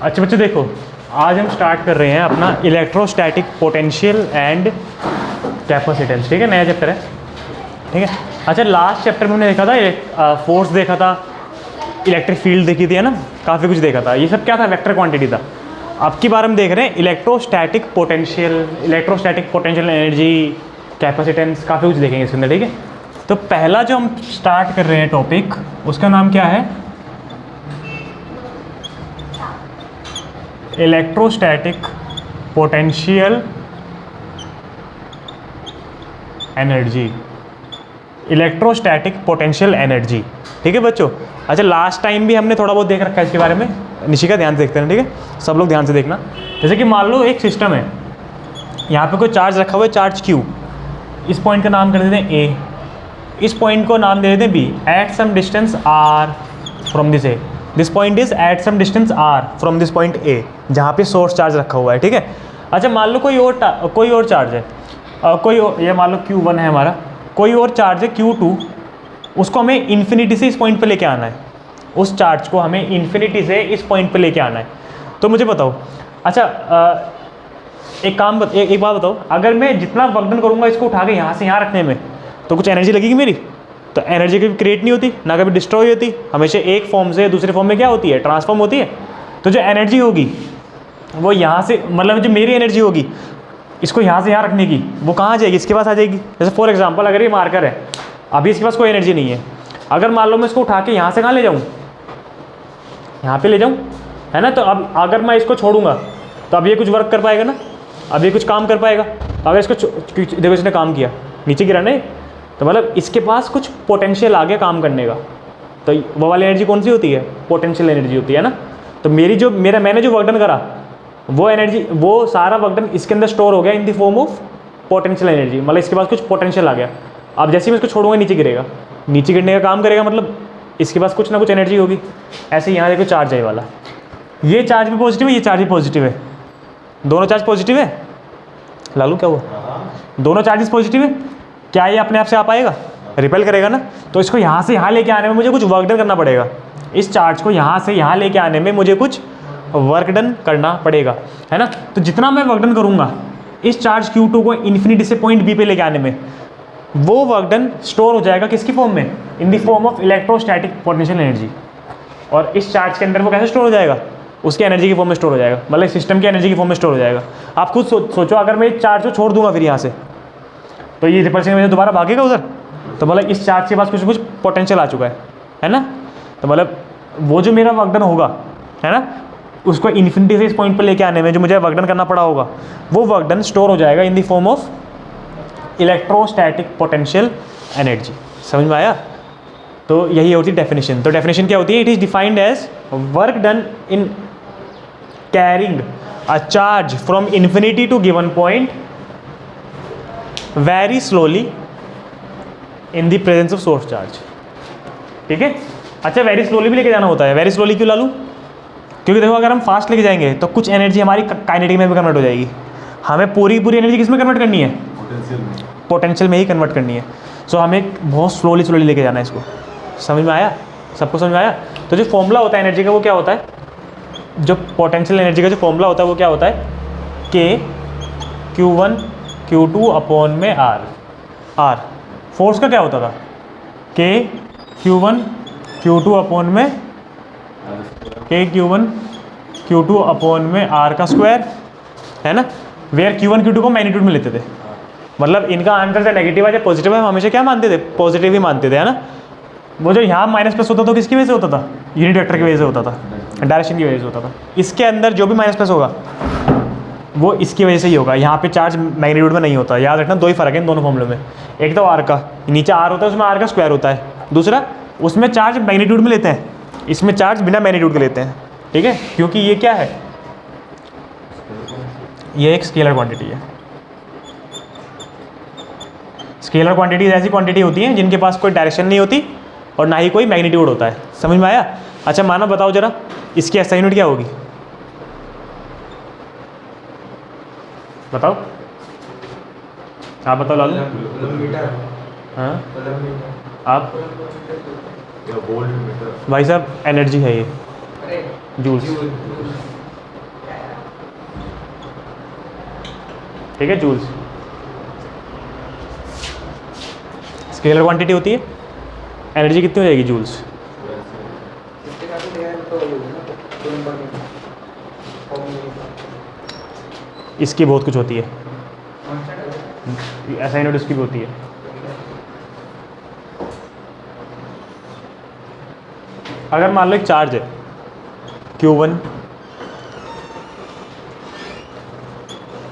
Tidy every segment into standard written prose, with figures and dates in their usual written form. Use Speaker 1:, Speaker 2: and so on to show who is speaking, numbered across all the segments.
Speaker 1: अच्छा बच्चे देखो, आज हम स्टार्ट कर रहे हैं अपना इलेक्ट्रोस्टैटिक पोटेंशियल एंड कैपेसिटेंस। ठीक है, नया चैप्टर है। ठीक है। अच्छा, लास्ट चैप्टर में हमने देखा था फोर्स देखा था, इलेक्ट्रिक फील्ड देखी थी, है ना, काफ़ी कुछ देखा था। ये सब क्या था? वेक्टर क्वांटिटी था। अब की बार हम देख रहे हैं इलेक्ट्रोस्टैटिक पोटेंशियल एनर्जी, कैपेसिटेंस, काफ़ी कुछ देखेंगे इसके अंदर। ठीक है, तो पहला जो हम स्टार्ट कर रहे हैं टॉपिक, उसका नाम क्या है? Electrostatic potential energy. Electrostatic potential energy. ठीक है बच्चों। अच्छा, लास्ट टाइम भी हमने थोड़ा बहुत देख रखा है इसके बारे में। निशिका ध्यान से देखते हैं, ठीक है, सब लोग ध्यान से देखना। जैसे कि मान लो एक सिस्टम है, यहाँ पे कोई चार्ज रखा हुआ है, चार्ज Q। इस पॉइंट का नाम कर देते हैं A, इस पॉइंट को नाम दे देते हैं B। At some distance R from this A, this point is at some distance R from this point A, जहाँ पे सोर्स चार्ज रखा हुआ है। ठीक है। अच्छा, मान लो कोई और चार्ज है, ये मान लो Q1 है हमारा, कोई और चार्ज है Q2, उसको हमें इन्फिनिटी से इस पॉइंट पे लेके आना है। उस चार्ज को हमें इन्फिनिटी से इस पॉइंट पे लेके आना है। तो मुझे बताओ, अच्छा एक बात बताओ, अगर मैं जितना वर्क डन करूँगा इसको उठा के यहाँ से यहाँ रखने में, तो कुछ एनर्जी लगेगी मेरी? तो एनर्जी कभी क्रिएट नहीं होती, ना कभी डिस्ट्रॉय होती, हमेशा एक फॉर्म से दूसरे फॉर्म में क्या होती है? ट्रांसफॉर्म होती है। तो जो एनर्जी होगी वो यहाँ से, मतलब जो मेरी एनर्जी होगी इसको यहाँ से यहाँ रखने की, वो कहाँ जाएगी? इसके पास आ जाएगी। जैसे फॉर एग्जांपल, अगर ये मार्कर है, अभी इसके पास कोई एनर्जी नहीं है, अगर मान लो मैं इसको उठा के यहाँ से कहाँ ले जाऊँ? यहाँ पे ले जाऊँ, है ना। तो अब अगर मैं इसको छोड़ूंगा तो अब ये कुछ वर्क कर पाएगा ना, अब ये कुछ काम कर पाएगा। अगर इसको देखो, इसने काम किया, नीचे गिरा नहीं, तो मतलब इसके पास कुछ पोटेंशियल आ गया काम करने का। तो वो वाली एनर्जी कौन सी होती है? पोटेंशियल एनर्जी होती है ना। तो मैंने जो वर्क डन करा, वो एनर्जी, वो सारा वर्क डन इसके अंदर स्टोर हो गया in the form of potential energy. मतलब इसके पास कुछ पोटेंशियल आ गया। अब जैसे ही मैं इसको छोड़ूंगा नीचे गिरेगा, नीचे गिरने का काम करेगा, मतलब इसके पास कुछ ना कुछ एनर्जी होगी। ऐसे यहाँ देखो चार्ज है वाला, ये चार्ज भी पॉजिटिव है, ये चार्ज भी पॉजिटिव है, दोनों चार्ज पॉजिटिव है। लालू क्या हुआ? दोनों चार्जेस पॉजिटिव है। क्या ये अपने आप से आ पाएगा? रिपेल करेगा ना। तो इसको यहाँ से यहाँ लेके आने में मुझे कुछ वर्क डन करना पड़ेगा। इस चार्ज को यहाँ से यहाँ लेके आने में मुझे कुछ वर्क डन करना पड़ेगा, है ना। तो जितना मैं वर्क डन करूँगा इस चार्ज Q2 को इन्फिनिटी से पॉइंट B पे लेके आने में, वो वर्क डन स्टोर हो जाएगा किसकी फॉर्म में? In the form of electrostatic potential energy. और इस चार्ज के अंदर वो कैसे स्टोर हो जाएगा? उसकी एनर्जी की फॉर्म में स्टोर हो जाएगा, मतलब सिस्टम की एनर्जी की फॉर्म में स्टोर हो जाएगा। आप खुद सोचो, अगर मैं इस चार्ज को छोड़ दूंगा फिर यहाँ से, तो ये रिपल्शन की वजह से दोबारा भागेगा उधर। तो मतलब इस चार्ज के पास कुछ कुछ पोटेंशियल आ चुका है ना। तो मतलब वो जो मेरा वर्क डन होगा, है ना, उसको इन्फिनिटी से इस पॉइंट पर लेके आने में जो मुझे वर्क डन करना पड़ा होगा, वो वर्क डन स्टोर हो जाएगा in the form of electrostatic potential energy. समझ में आया? तो यही होती है डेफिनेशन। तो डेफिनेशन क्या होती है? It is defined as work done in carrying a charge from infinity to given point very slowly in the presence of source charge. ठीक है। अच्छा, वेरी स्लोली भी लेके जाना होता है। वेरी स्लोली क्यों लालू? क्योंकि देखो, अगर हम फास्ट लेके जाएंगे तो कुछ एनर्जी हमारी काइनेटिक में भी कन्वर्ट हो जाएगी। हमें पूरी एनर्जी किस में कन्वर्ट करनी है? पोटेंशियल में ही कन्वर्ट करनी है। सो हमें बहुत स्लोली लेके जाना है इसको। समझ में आया? सबको समझ में आया? तो जो फॉर्मूला होता है एनर्जी का, वो क्या होता है? जो पोटेंशियल एनर्जी का जो फॉर्मूला होता है वो क्या होता है? K Q1 Q2 अपॉन में R। फोर्स का क्या होता था? K Q1 Q2 अपॉन में K Q1 Q2 अपॉन में R का स्क्वायर, है ना। वेयर Q1 Q2 को मैग्नीट्यूड में लेते थे। मतलब इनका आंसर चाहे नेगेटिव है या पॉजिटिव है, हम हमेशा क्या मानते थे? पॉजिटिव ही मानते थे, है ना। वो जो यहाँ माइनस प्लस होता था, किसकी वजह से होता था? यूनिट वेक्टर की वजह से होता था, डायरेक्शन की वजह से होता था। इसके अंदर जो भी माइनस प्लस होगा वो इसकी वजह से ही होगा। यहाँ पे चार्ज मैग्नीट्यूड में नहीं होता। याद रखना, दो ही फर्क है इन दोनों फॉर्मूले में। एक तो R का, नीचे R होता है, उसमें R का स्क्वायर होता है। दूसरा, उसमें चार्ज मैग्नीट्यूड में लेते हैं, इसमें चार्ज बिना मैग्नीट्यूड के लेते हैं। ठीक है, क्योंकि ये क्या है? ये एक स्केलर क्वांटिटी है। स्केलर क्वांटिटी ऐसी क्वांटिटी होती हैं जिनके पास कोई डायरेक्शन नहीं होती और ना ही कोई मैग्नीट्यूड होता है। समझ में आया? अच्छा, मानो बताओ जरा, इसकी SI यूनिट क्या होगी? बताओ, आप बताओ लालू। हाँ, आप भाई साहब, एनर्जी है ये, जूल्स। ठीक है, जूल्स। स्केलर क्वांटिटी होती है, एनर्जी कितनी हो जाएगी, जूल्स। इसकी बहुत कुछ होती है, ऐसा यूनिट इसकी भी होती है। अगर मान लो एक चार्ज है Q1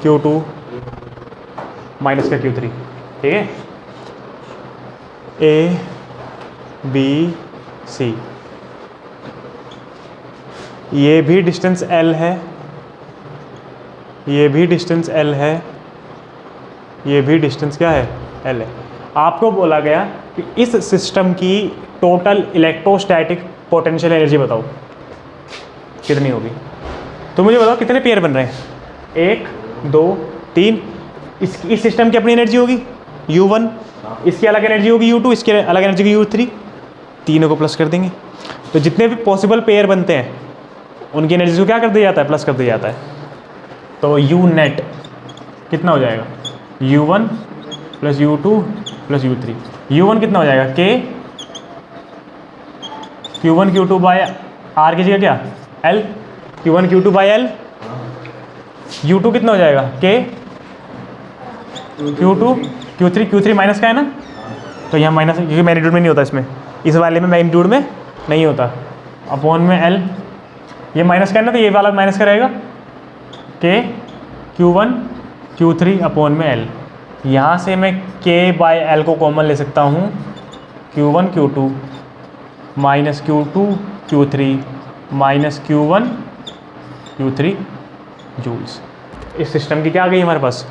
Speaker 1: Q2 माइनस का Q3, ठीक है, A B C, ये भी डिस्टेंस L है, ये भी डिस्टेंस L है, ये भी डिस्टेंस क्या है, L है। आपको बोला गया कि इस सिस्टम की टोटल इलेक्ट्रोस्टैटिक पोटेंशियल एनर्जी बताओ कितनी होगी। तो मुझे बताओ कितने पेयर बन रहे हैं, 1 2 3। इस सिस्टम की अपनी एनर्जी होगी U1, इसकी अलग एनर्जी होगी U2, इसकी अलग एनर्जी होगी U3, तीनों को प्लस कर देंगे। तो जितने भी पॉसिबल पेयर बनते हैं उनकी एनर्जी को क्या कर दिया जाता है, प्लस कर दिया जाता है। तो U नेट कितना हो जाएगा, U1 plus U2 plus U3। U1 कितना हो जाएगा, Q1 Q2 बाय R की जगह क्या, L, Q1 Q2 bye L। U2 कितना हो जाएगा, K Q2 Q3 माइनस का है ना, तो यहाँ माइनस, क्योंकि मैग्नीट्यूड में नहीं होता, इसमें इस वाले में मैग्नीट्यूड में नहीं होता, अपॉन में L, ये माइनस का है ना, तो ये वाला माइनस का रहेगा, K Q1 Q3 अपॉन में L। यहाँ से मैं K बाय L को कॉमन ले सकता हूँ, Q1 Q2 minus Q2 Q3 minus Q1 Q3 joules. इस सिस्टम की क्या आ गई हमारे पास,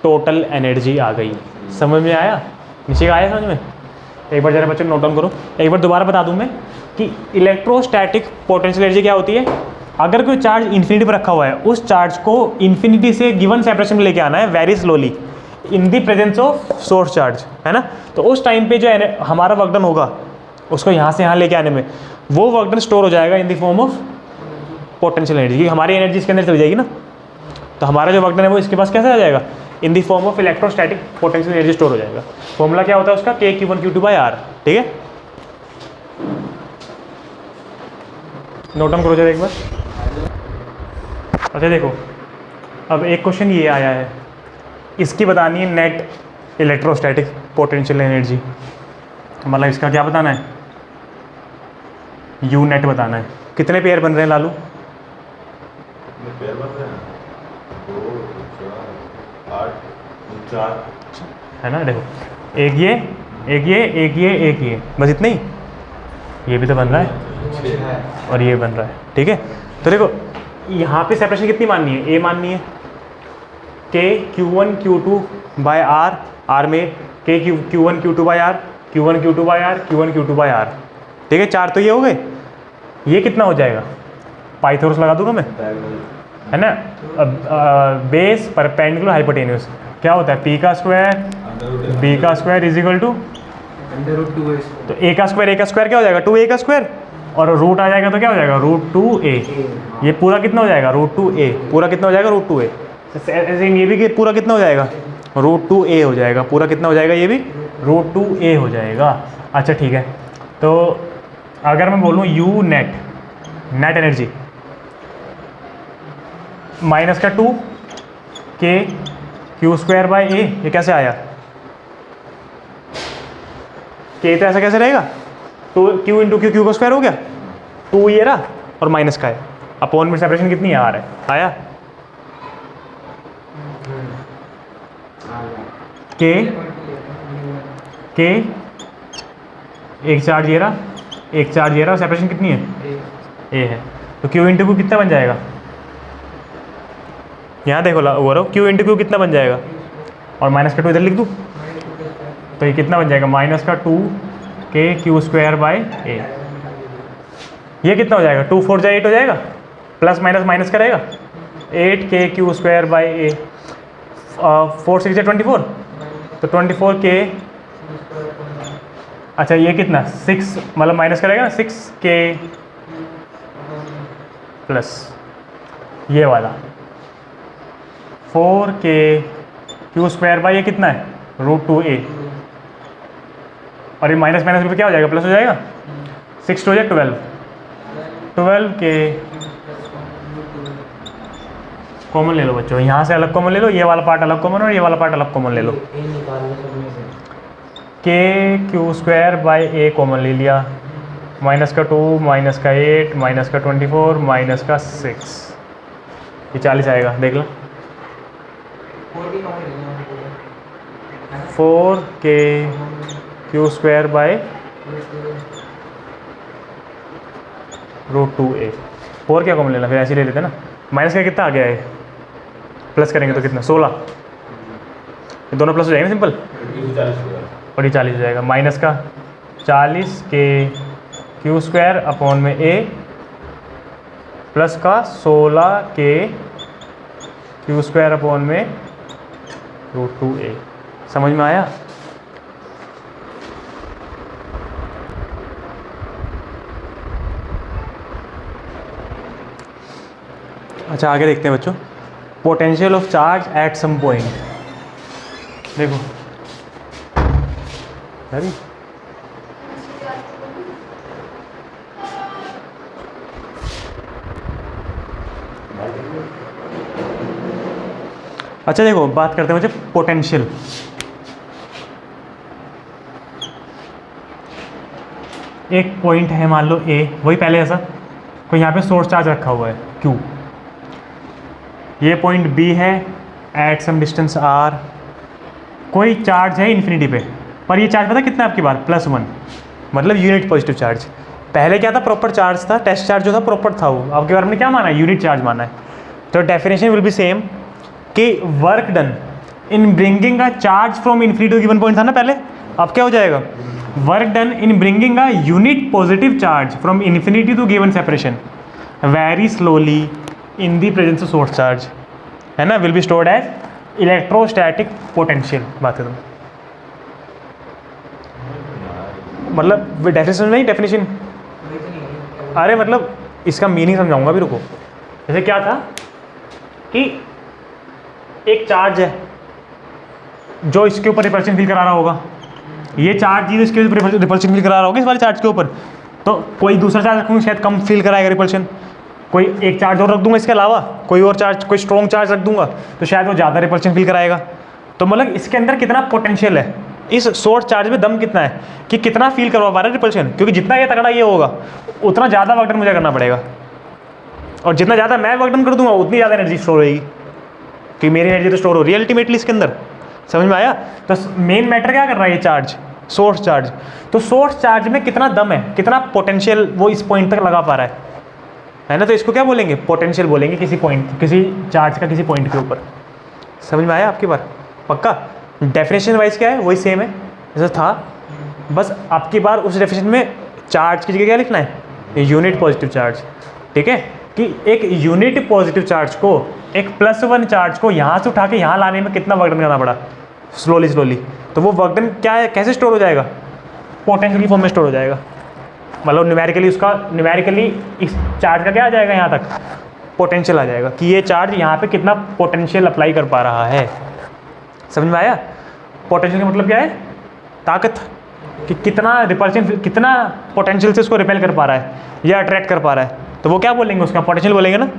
Speaker 1: टोटल एनर्जी आ गई। समझ में आया, नीचे का आया समझ में। एक बार जरा बच्चों नोट डाउन करो, एक बार दोबारा बता दूं मैं कि इलेक्ट्रोस्टैटिक पोटेंशियल एनर्जी क्या होती है। अगर कोई चार्ज इन्फिनिटी पर रखा हुआ है, उस चार्ज को इन्फिनिटी से गिवन सेपरेशन में लेके आना है very slowly in the presence of source charge, है ना। तो उस टाइम पे जो हमारा वर्क डन होगा उसको यहाँ से यहाँ लेके आने में, वो वर्क डन स्टोर हो जाएगा in the form of potential energy, क्योंकि हमारी एनर्जी इसके अंदर चली जाएगी ना। तो हमारा जो वर्क डन है वो इसके पास कैसे आ जाएगा, in the form of electrostatic potential energy store हो जाएगा। फॉर्मूला क्या होता है उसका, K Q1 Q2 by R, ठीक है। नोट डाउन करो जरा एक बार। अच्छा देखो, अब एक क्वेश्चन ये आया है, इसकी बतानी है नेट इलेक्ट्रोस्टैटिक पोटेंशियल एनर्जी, मतलब इसका क्या बताना है, U नेट बताना है। कितने पेयर बन रहे हैं लालू,
Speaker 2: पेयर बन रहे हैं 2 4 8 4
Speaker 1: है ना। देखो एक ये एक ये एक ये एक ये, बस इतना ही, ये भी तो बन रहा है और ये बन रहा है, ठीक है। तो देखो यहाँ पे सेपरेशन कितनी माननी है, A माननी है, K Q1 Q2 by R, R में K Q1 Q2 by R, Q1 Q2 by R, Q1 Q2 by R, ठीक है। 4 तो ये हो गए। ये कितना हो जाएगा, पाइथागोरस लगा दूंगा मैं, है ना। बेस परपेंडिकुलर हाइपोटेन्यूस क्या होता है, P का स्क्वायर B का स्क्वायर इज इक्वल टू, तो A का स्क्वायर क्या हो जाएगा, 2A का स्क्वायर, और रूट आ जाएगा तो क्या हो जाएगा, √2A। ये पूरा कितना हो जाएगा, √2A, पूरा कितना हो जाएगा, √2A। ऐसे ये भी कि पूरा कितना हो जाएगा, √2A हो जाएगा, पूरा कितना हो जाएगा, ये भी √2A हो जाएगा। अच्छा ठीक है, तो अगर मैं बोलूँ U नेट एनर्जी माइनस का 2 K Q square by A, ये कैसे आया, K तो ऐसा कैसे रहेगा, तो Q इंटू Q का स्क्वायर हो गया, 2 ये रहा और माइनस का है, अपॉन में सेपरेशन कितनी है, R है, आया। K एक चार्ज ये रहा, एक चार्ज ये रहा, सेपरेशन कितनी है, A है, तो Q इंटू Q कितना बन जाएगा, यहाँ देखो वो Q इंटू Q कितना बन जाएगा, और माइनस का 2 इधर लिख दूँ, तो ये कितना बन जाएगा, माइनस का 2 K Q square by A। ये कितना हो जाएगा, 2 4 8 हो जाएगा, प्लस माइनस माइनस का रहेगा, 8 K Q square by A, 4 6 24, तो 24 K, अच्छा ये कितना 6, मतलब माइनस का रहेगा ना, 6 K प्लस ये वाला 4 K क्यू स्क्वायर बाई ए कितना है √2a, और ये माइनस माइनस में क्या हो जाएगा, प्लस हो जाएगा। 6 हो जाए 12 के कॉमन ले लो बच्चों, यहाँ से अलग कॉमन ले लो, ये वाला पार्ट अलग कॉमन और ये वाला पार्ट अलग कॉमन ले लो। के Q square by A common ले लिया, माइनस का 2 माइनस का 8 माइनस का 24 माइनस का 6, ये 40 आएगा, देख लो। 4 के क्यू स्क्वायर बाई √2a, 4 क्या कॉमन लेना, फिर ऐसे ले लेते ना। माइनस का कितना आ गया है, प्लस करेंगे तो कितना 16, ये दोनों प्लस हो जाएंगे सिंपल, और ये 40 हो जाएगा। माइनस का 40 के क्यू स्क्वायर अपॉन में a प्लस का 16 के क्यू स्क्वायर अपॉन में √2a। समझ में आया? अच्छा आगे देखते हैं बच्चों, potential of charge at some point. देखो अरे अच्छा देखो, बात करते हैं बच्चे पोटेंशियल। एक पॉइंट है मान लो ए, वही पहले ऐसा कोई यहाँ पे सोर्स चार्ज रखा हुआ है Q, ये पॉइंट B है एट सम डिस्टेंस R, कोई चार्ज है इन्फिनिटी पे, पर ये चार्ज पता कितना है आपकी बार, +1, मतलब यूनिट पॉजिटिव चार्ज। पहले क्या था, प्रॉपर चार्ज था, टेस्ट चार्ज जो था प्रॉपर था, वो आपके बारे में क्या माना है, यूनिट चार्ज माना है। तो डेफिनेशन विल बी सेम कि work done in bringing a charge from infinity to given point था ना पहले, अब क्या हो जाएगा, work done in bringing a unit positive charge from infinity to given separation very slowly in the presence of source charge, है ना, will be stored as electrostatic potential. बात है, मतलब डेफिनेशन नहीं, डेफिनेशन अरे मतलब इसका मीनिंग समझाऊंगा भी, रुको। जैसे क्या था कि एक चार्ज है जो इसके ऊपर रिपल्शन फील करा रहा होगा, ये चार्ज ही इसके ऊपर रिपल्शन फील करा रहा होगा इस वाले चार्ज के ऊपर, तो कोई दूसरा चार्ज रखूँगा शायद कम फील कराएगा रिपल्शन, कोई एक चार्ज और रख दूंगा इसके अलावा, कोई और चार्ज, कोई स्ट्रॉन्ग चार्ज रख दूंगा तो शायद वो ज़्यादा रिपल्शन फील कराएगा। तो मतलब इसके अंदर कितना पोटेंशियल है, इस सोर्स चार्ज में दम कितना है कि कितना फील करवा पा रहा है रिपल्शन, क्योंकि जितना ये तगड़ा ये होगा उतना ज़्यादा वर्क डन मुझे करना पड़ेगा, और जितना ज़्यादा मैं वर्क डन कर दूंगा उतनी ज़्यादा एनर्जी स्टोर होगी, कि मेरी एनर्जी तो स्टोर हो रही है अल्टीमेटली इसके अंदर। समझ में आया? तो मेन मैटर क्या कर रहा है ये चार्ज, सोर्स चार्ज। तो सोर्स चार्ज में कितना दम है, कितना पोटेंशियल वो इस पॉइंट तक लगा पा रहा है ना, तो इसको क्या बोलेंगे, पोटेंशियल बोलेंगे किसी पॉइंट, किसी चार्ज का किसी पॉइंट के ऊपर। समझ में आया आपकी बात? पक्का? डेफिनेशन वाइज क्या है, वही सेम है जैसा था, बस आपकी बार उस डेफिनेशन में चार्ज की जगह क्या लिखना है, यूनिट पॉजिटिव चार्ज। ठीक है, कि एक यूनिट पॉजिटिव चार्ज को, एक +1 चार्ज को यहाँ से उठा के यहाँ लाने में कितना वर्क डन करना पड़ा, स्लोली स्लोली, तो वो वर्क डन क्या है, कैसे स्टोर हो जाएगा, पोटेंशियल की फॉर्म में स्टोर हो जाएगा। मतलब न्यूमेरिकली उसका, न्यूमेरिकली इस चार्ज का क्या आ जाएगा, यहाँ तक पोटेंशियल आ जाएगा कि ये चार्ज यहाँ पे कितना पोटेंशियल अप्लाई कर पा रहा है। समझ में आया? पोटेंशियल का मतलब क्या है, ताकत, कि कितना रिपल्शन, कितना पोटेंशियल से उसको रिपेल कर पा रहा है या अट्रैक्ट कर पा रहा है, तो वो क्या बोलेंगे, उसका पोटेंशियल बोलेंगे ना।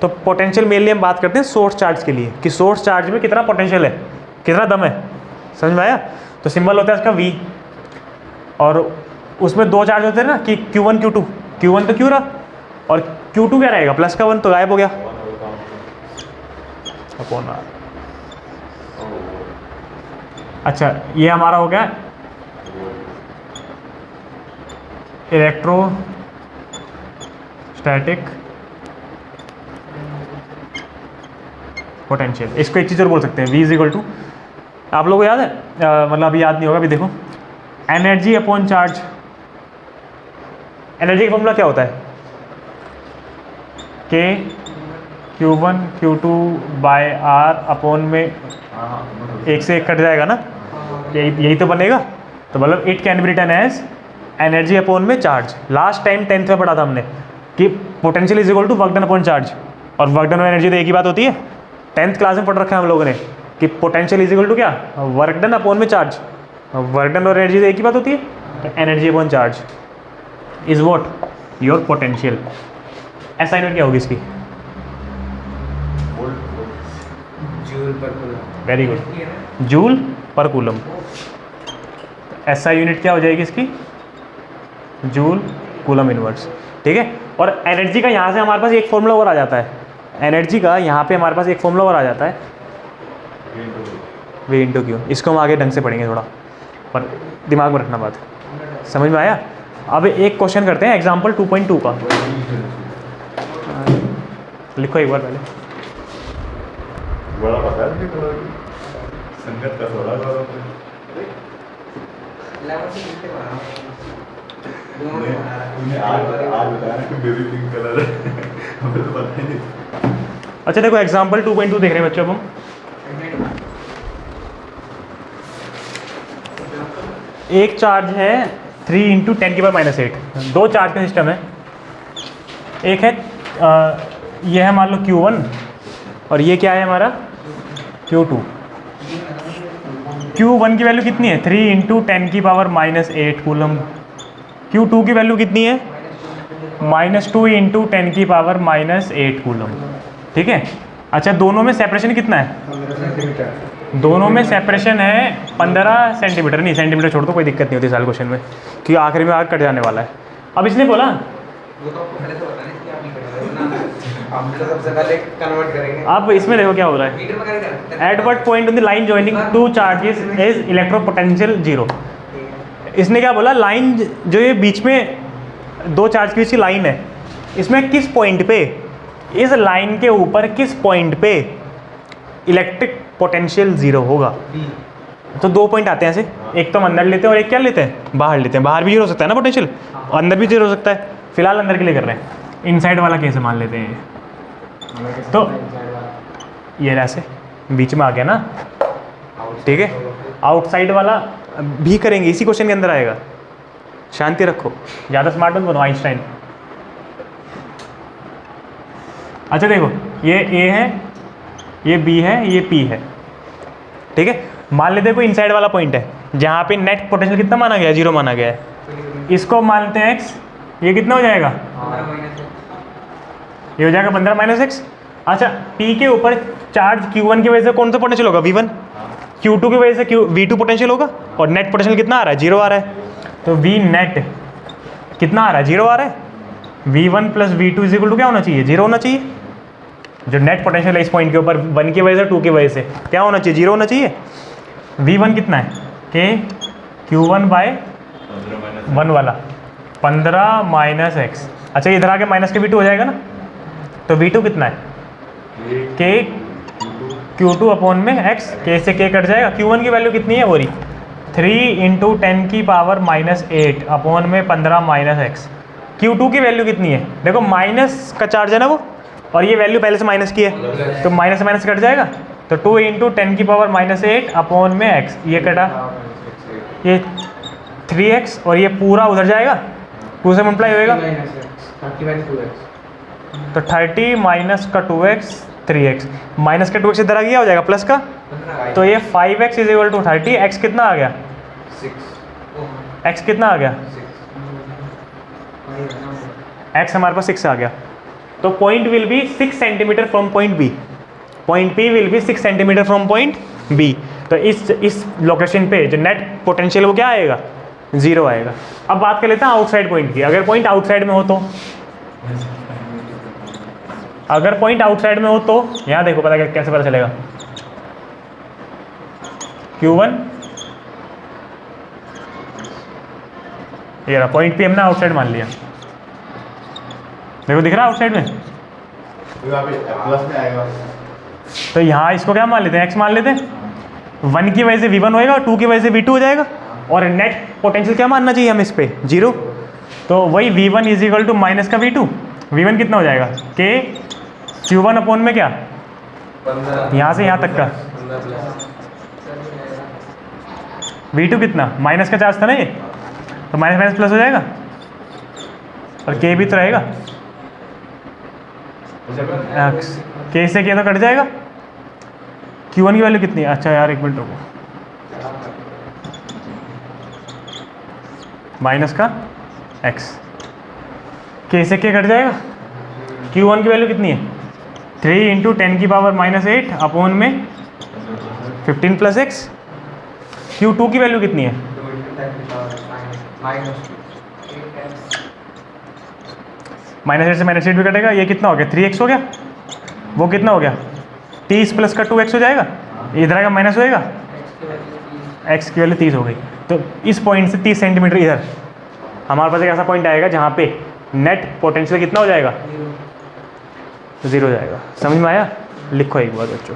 Speaker 1: तो पोटेंशियल मेनली हम बात करते हैं सोर्स चार्ज के लिए, कि सोर्स चार्ज में कितना पोटेंशियल है, कितना दम है। समझ में आया? तो सिंबल होता है इसका V, और उसमें दो चार्ज होते हैं ना, कि Q1 Q2, Q1 तो Q रहा, और Q2 क्या रहेगा, प्लस का 1 तो गायब हो गया अपॉन R। अच्छा, ये हमारा हो गया इलेक्ट्रोस्टैटिक पोटेंशियल। इसको एक चीज़ और बोल सकते हैं, V इज इक्वल टू, आप लोगों को याद है, मतलब अभी याद नहीं होगा, अभी देखो, एनर्जी अपॉन चार्ज। एनर्जी का फॉर्मूला क्या होता है, K Q1 Q2 by R upon में एक से एक कट जाएगा ना, यही तो बनेगा। तो मतलब it can be written as energy upon में चार्ज। लास्ट टाइम 10th में पढ़ा था हमने कि potential is equal to work done upon charge, और वर्क डन और एनर्जी तो एक ही बात होती है, 10th क्लास में पढ़ रखा है हम लोगों ने। कि पोटेंशियल इज इक्वल टू क्या, वर्क डन अपॉन में चार्ज। वर्क डन और एनर्जी एक ही बात होती है, तो energy upon charge is what, your potential. ऐसा यूनिट क्या होगी इसकी?
Speaker 3: जूल पर कूलम।
Speaker 1: वेरी गुड, जूल पर कूलम। ऐसा यूनिट क्या हो जाएगी इसकी? Joule coulomb inverse. ठीक है, और एनर्जी का यहाँ से हमारे पास एक फॉर्मूला और आ जाता है। एनर्जी का यहाँ पे हमारे पास एक फॉर्मूला और आ जाता है, V इंटू क्यू। इसको हम आगे ढंग से पढ़ेंगे थोड़ा, पर दिमाग में रखना बात। समझ में आया? अब एक क्वेश्चन करते हैं एग्जाम्पल 2.2 का। लिखो एक बार पहले।
Speaker 2: बड़ा पता है कि थोड़ा संगत का थोड़ा बड़ा
Speaker 3: लेवल से कितने बना रहा हूं?
Speaker 2: तूने आज बताया ना कि बेबी पिंक कलर है। हमें तो पता ही नहीं।
Speaker 1: अच्छा देखो एग्जाम्पल 2.2 देख रहे हैं बच्चों। अब हम एक चार्ज है 3 इंटू 10 की पावर -8। दो चार्ज का सिस्टम है। एक है ये है मान लो Q1 और ये क्या है हमारा Q2। Q1 की वैल्यू कितनी है? 3 इंटू 10 की पावर -8 कूलम। Q2 की वैल्यू कितनी है? -2 इंटू 10 की पावर -8 कूलम। ठीक है। अच्छा दोनों में सेपरेशन कितना है?
Speaker 3: 15 सेंटीमीटर।
Speaker 1: दोनों में सेपरेशन है 15 सेंटीमीटर। नहीं सेंटीमीटर छोड़ दो, कोई दिक्कत नहीं होती साल क्वेश्चन में, क्योंकि आखिरी में आग कट जाने वाला है। अब इसने बोला
Speaker 3: वो तो आपको पहले से बताना है कि आप नहीं करेंगे ना। हम तो सबसे पहले कन्वर्ट करेंगे।
Speaker 1: अब इसमें देखो क्या हो रहा है।
Speaker 3: मीटर में करेंगे।
Speaker 1: At what point on the line joining two charges is electro potential 0। इसने क्या बोला, लाइन जो ये बीच में दो चार्ज की बीच की लाइन है, इसमें किस पॉइंट पे, इस लाइन के ऊपर किस पॉइंट पे इलेक्ट्रिक पोटेंशियल 0 होगा। तो दो पॉइंट आते हैं ऐसे, एक तो हम अंदर लेते हैं और एक क्या लेते हैं, बाहर लेते हैं। बाहर भी 0 हो सकता है ना पोटेंशियल, अंदर भी 0 हो सकता है। फिलहाल अंदर के लिए कर रहे हैं। इनसाइड वाला केस मान लेते हैं, तो ये ऐसे बीच में आ गया ना। ठीक है, आउटसाइड वाला भी करेंगे, इसी क्वेश्चन के अंदर आएगा। शांति रखो, ज़्यादा स्मार्ट मत बनो आइंस्टाइन। अच्छा देखो ये A है, ये B है, ये P है। ठीक है, मान लेते हैं कोई इनसाइड वाला पॉइंट है जहाँ पे नेट पोटेंशियल कितना माना गया है, 0 माना गया है। इसको मानते हैं x, ये कितना हो जाएगा, ये हो जाएगा 15 - x। अच्छा P के ऊपर चार्ज Q1 की वजह से कौन सा पोटेंशियल होगा, V1। Q2 की वजह से V2 पोटेंशियल होगा, और नेट पोटेंशियल कितना आ रहा है, 0 आ रहा है। तो V नेट कितना आ रहा है, 0 आ रहा है। V1 + V2 is equal to क्या होना चाहिए, 0 होना चाहिए। जो नेट पोटेंशियल है इस पॉइंट के ऊपर 1 की वजह से 2 की वजह से क्या होना चाहिए, 0 होना चाहिए। V1 कितना है, K Q1/1 वाला 15 - x। अच्छा इधर आके माइनस के V2 हो जाएगा ना, तो V2 कितना है, K Q2 अपॉन में x। K से K कट जाएगा। Q1 की वैल्यू कितनी है, वो रही 3 इंटू 10 की पावर -8 अपॉन में 15 - x। Q2 की वैल्यू कितनी है, देखो माइनस का चार्ज है ना वो, और ये वैल्यू पहले से माइनस की है, तो माइनस से माइनस कट जाएगा। तो 2 इंटू 10 की पावर -8 अपॉन में x, ये कटा, ये 3x, और ये पूरा उधर जाएगा, 2 से मल्टीप्लाई होएगा, तो 30 माइनस का 2x 3x, माइनस का 2x इधर आ गया, हो जाएगा प्लस का, तो ये 5x is equal to 30। x कितना आ गया,
Speaker 3: 6।
Speaker 1: x कितना आ गया, x हमारे पास 6 आ गया। तो point will be 6 centimetre from point B. Point P will be 6 centimetre from point B. तो इस लोकेशन पे जो नेट पोटेंशियल वो क्या आएगा, 0 आएगा। अब बात कर लेते हैं आउटसाइड पॉइंट की। अगर पॉइंट आउटसाइड में हो तो, अगर पॉइंट आउटसाइड में हो तो यहाँ देखो पता कैसे पता चलेगा। Q1 ये रहा पॉइंट पी, हमने आउटसाइड मान लिया। देखो दिख रहा है आउटसाइड में,
Speaker 2: तो यहाँ पे प्लस में आएगा।
Speaker 1: तो यहाँ इसको क्या मान लेते हैं, x मान लेते हैं। 1 की वजह से V1 होएगा, 2 की वजह से V2 हो जाएगा, और नेट पोटेंशियल क्या मानना चाहिए हम इस पे, 0। तो वही V1 is equal to minus का V2। V1 कितना हो जाएगा, K Q1 अपॉन में क्या, यहाँ से यहाँ तक का, V2 कितना, माइनस का चार्ज था ना ये, तो माइनस माइनस प्लस हो जाएगा, और K भी तो रहेगा, K से K तो कट जाएगा। Q1 की वैल्यू कितनी है? अच्छा यार एक मिनट रुको, माइनस का x, k से k कट जाएगा। Q1 की वैल्यू कितनी है? 3 इंटू 10 की पावर -8 अपॉन में 15 प्लस x। Q2 की वैल्यू कितनी है? -8 से -8 भी कटेगा, ये कितना हो गया? 3x हो गया। वो कितना हो गया? 30 प्लस का 2x हो जाएगा, इधर आएगा माइनस होएगा, x की वैल्यू 30 हो गई। तो इस पॉइंट से 30 सेंटीमीटर इधर हमारे पास एक ऐसा पॉइंट आएगा जहाँ पे नेट पोटेंशियल कितना हो जाएगा? 0 हो जाएगा। समझ में आया? लिखो एक बार बच्चों।